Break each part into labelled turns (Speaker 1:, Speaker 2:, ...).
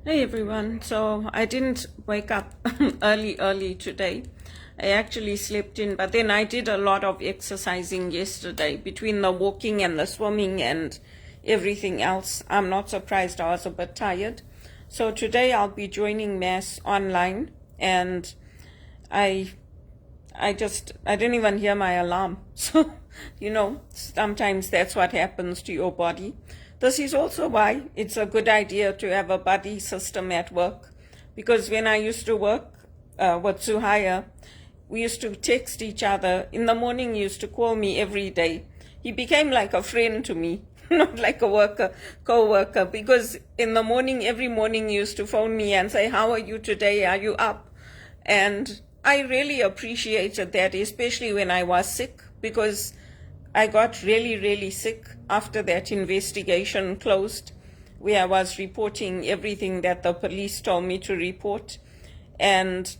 Speaker 1: Hey everyone. So I didn't wake up early today. I actually slept in, but then I did a lot of exercising yesterday between the walking and the swimming and everything else. I'm not surprised I was a bit tired. So today I'll be joining Mass online, and I I didn't even hear my alarm. So, sometimes that's what happens to your body. This is also why it's a good idea to have a buddy system at work. Because when I used to work with Zuhaya, we used to text each other. In the morning, he used to call me every day. He became like a friend to me, not like a co-worker, because in the morning, every morning, he used to phone me and say, "How are you today? Are you up?" And I really appreciated that, especially when I was sick, because I got really, really sick after that investigation closed, where I was reporting everything that the police told me to report. And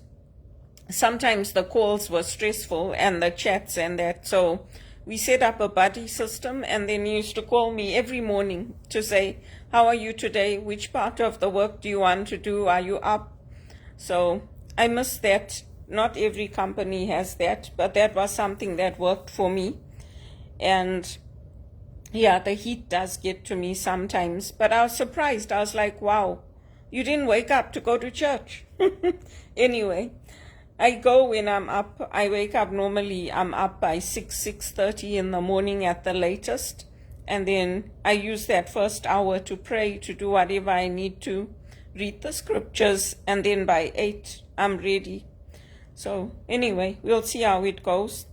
Speaker 1: sometimes the calls were stressful and the chats and that. So we set up a buddy system, and then he used to call me every morning to say, "How are you today? Which part of the work do you want to do? Are you up?" So I miss that. Not every company has that, but that was something that worked for me. And yeah, the heat does get to me sometimes, but I was surprised. I was like, wow, you didn't wake up to go to church. Anyway, I go when I'm up. I wake up normally, I'm up by 6:30 in the morning at the latest. And then I use that first hour to pray, to do whatever I need to, read the scriptures, and then by 8, I'm ready. So anyway, we'll see how it goes.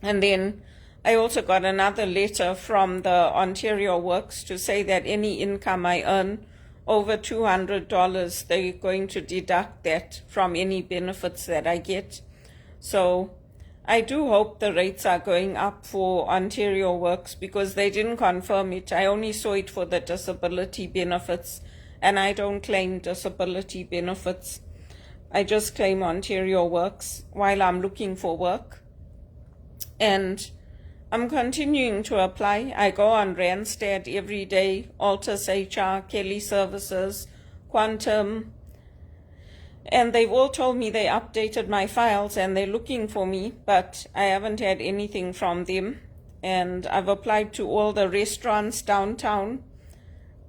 Speaker 1: And then I also got another letter from the Ontario Works to say that any income I earn over $200, they're going to deduct that from any benefits that I get. So I do hope the rates are going up for Ontario Works, because they didn't confirm it. I only saw it for the disability benefits, and I don't claim disability benefits. I just claim Ontario Works while I'm looking for work. And I'm continuing to apply. I go on Randstad every day, Altus HR, Kelly Services, Quantum, and they've all told me they updated my files and they're looking for me, but I haven't had anything from them. And I've applied to all the restaurants downtown,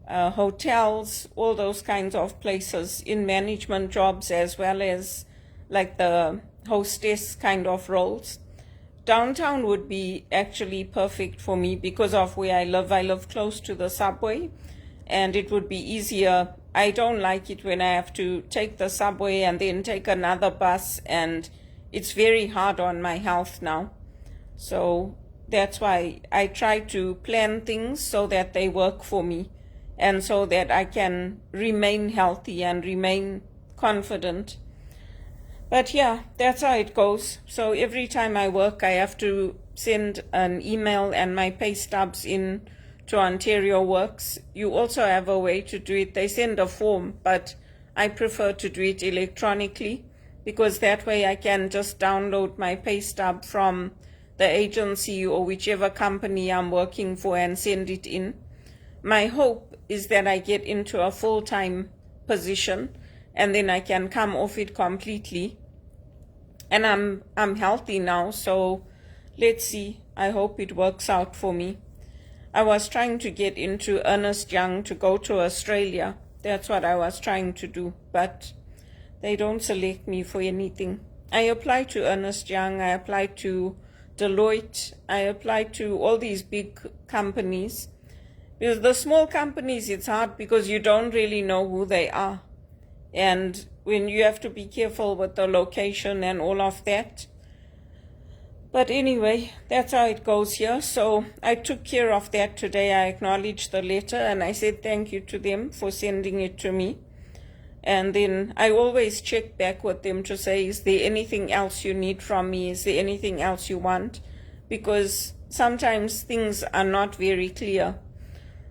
Speaker 1: hotels, all those kinds of places, in management jobs, as well as like the hostess kind of roles. Downtown would be actually perfect for me because of where I live. I live close to the subway, and it would be easier. I don't like it when I have to take the subway and then take another bus, and it's very hard on my health now. So that's why I try to plan things so that they work for me, and so that I can remain healthy and remain confident. But yeah, that's how it goes. So every time I work, I have to send an email and my pay stubs in to Ontario Works. You also have a way to do it. They send a form, but I prefer to do it electronically, because that way I can just download my pay stub from the agency or whichever company I'm working for and send it in. My hope is that I get into a full-time position, and then I can come off it completely. And I'm healthy now, so let's see. I hope it works out for me. I was trying to get into Ernst Young to go to Australia. That's what I was trying to do, but they don't select me for anything. I applied to Ernst Young, I applied to Deloitte, I applied to all these big companies. Because the small companies, it's hard because you don't really know who they are. And when you have to be careful with the location and all of that. But anyway, that's how it goes here. So I took care of that today. I acknowledged the letter and I said thank you to them for sending it to me. And then I always check back with them to say, is there anything else you need from me? Is there anything else you want? Because sometimes things are not very clear.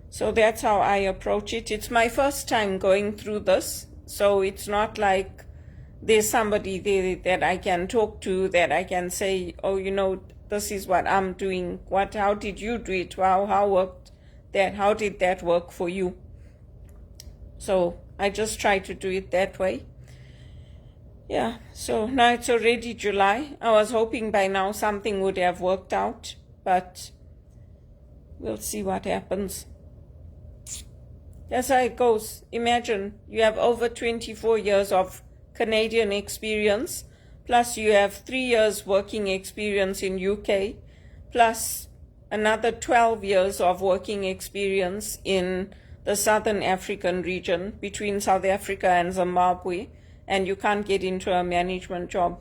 Speaker 1: So that's how I approach it. It's my first time going through this. So it's not like there's somebody there that I can talk to, that I can say, oh, this is what I'm doing. How did you do it? How worked that? How did that work for you? So I just try to do it that way. Yeah, so now it's already July. I was hoping by now something would have worked out, but we'll see what happens. That's how it goes. Imagine you have over 24 years of Canadian experience, plus you have 3 years working experience in UK, plus another 12 years of working experience in the Southern African region between South Africa and Zimbabwe, and you can't get into a management job.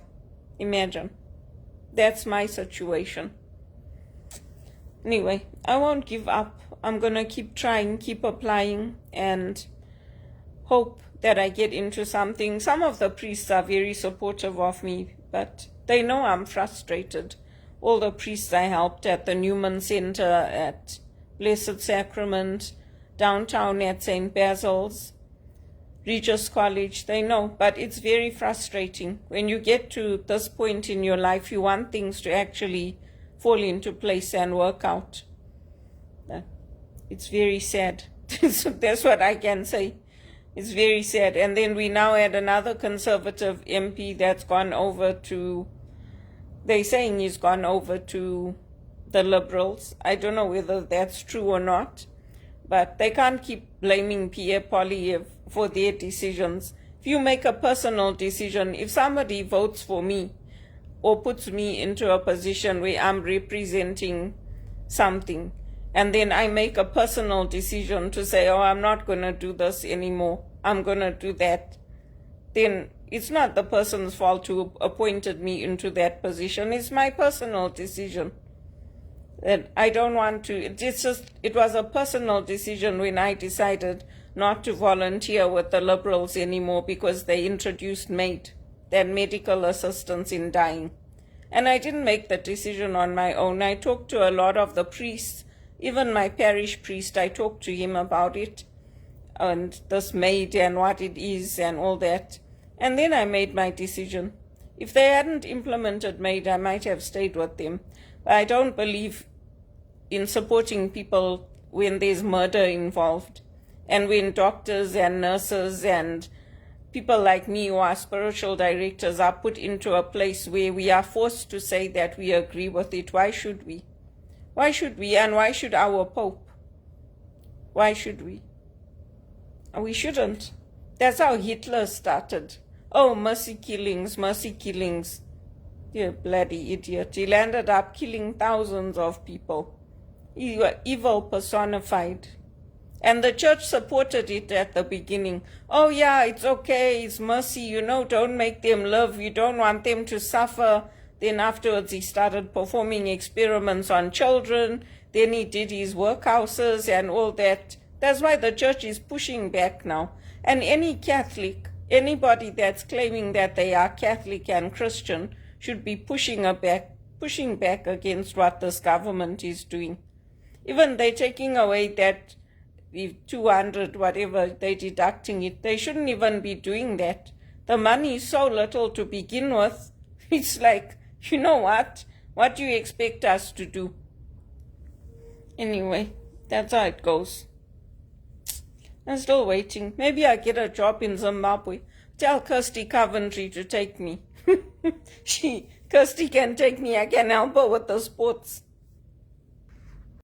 Speaker 1: Imagine. That's my situation. Anyway, I won't give up. I'm going to keep trying, keep applying, and hope that I get into something. Some of the priests are very supportive of me, but they know I'm frustrated. All the priests I helped at the Newman Center, at Blessed Sacrament, downtown at St. Basil's, Regis College, they know, but it's very frustrating. When you get to this point in your life, you want things to actually fall into place and work out. It's very sad. That's what I can say. It's very sad. And then we now had another Conservative MP that's gone over to, they're saying he's gone over to the Liberals. I don't know whether that's true or not, but they can't keep blaming Pierre Poilievre for their decisions. If you make a personal decision, if somebody votes for me or puts me into a position where I'm representing something, and then I make a personal decision to say, oh, I'm not going to do this anymore, I'm going to do that, then it's not the person's fault who appointed me into that position. It's my personal decision. And I don't want to, it was a personal decision when I decided not to volunteer with the Liberals anymore because they introduced MAID, that medical assistance in dying. And I didn't make the decision on my own. I talked to a lot of the priests. Even my parish priest, I talked to him about it, and this MAID and what it is and all that. And then I made my decision. If they hadn't implemented MAID, I might have stayed with them. But I don't believe in supporting people when there's murder involved, and when doctors and nurses and people like me who are spiritual directors are put into a place where we are forced to say that we agree with it. Why should we? Why should we, and why should our Pope? Why should we? We shouldn't. That's how Hitler started. Oh, mercy killings, mercy killings. You bloody idiot. He ended up killing thousands of people. Evil personified. And the church supported it at the beginning. Oh yeah, it's okay, it's mercy, don't make them live, you don't want them to suffer. Then afterwards he started performing experiments on children. Then he did his workhouses and all that. That's why the church is pushing back now. And any Catholic, anybody that's claiming that they are Catholic and Christian, should be pushing back against what this government is doing. Even they're taking away that 200, whatever, they're deducting it. They shouldn't even be doing that. The money is so little to begin with. It's like, you know what? What do you expect us to do? Anyway, that's how it goes. I'm still waiting. Maybe I get a job in Zimbabwe. Tell Kirsty Coventry to take me. Kirsty can take me. I can help her with the sports.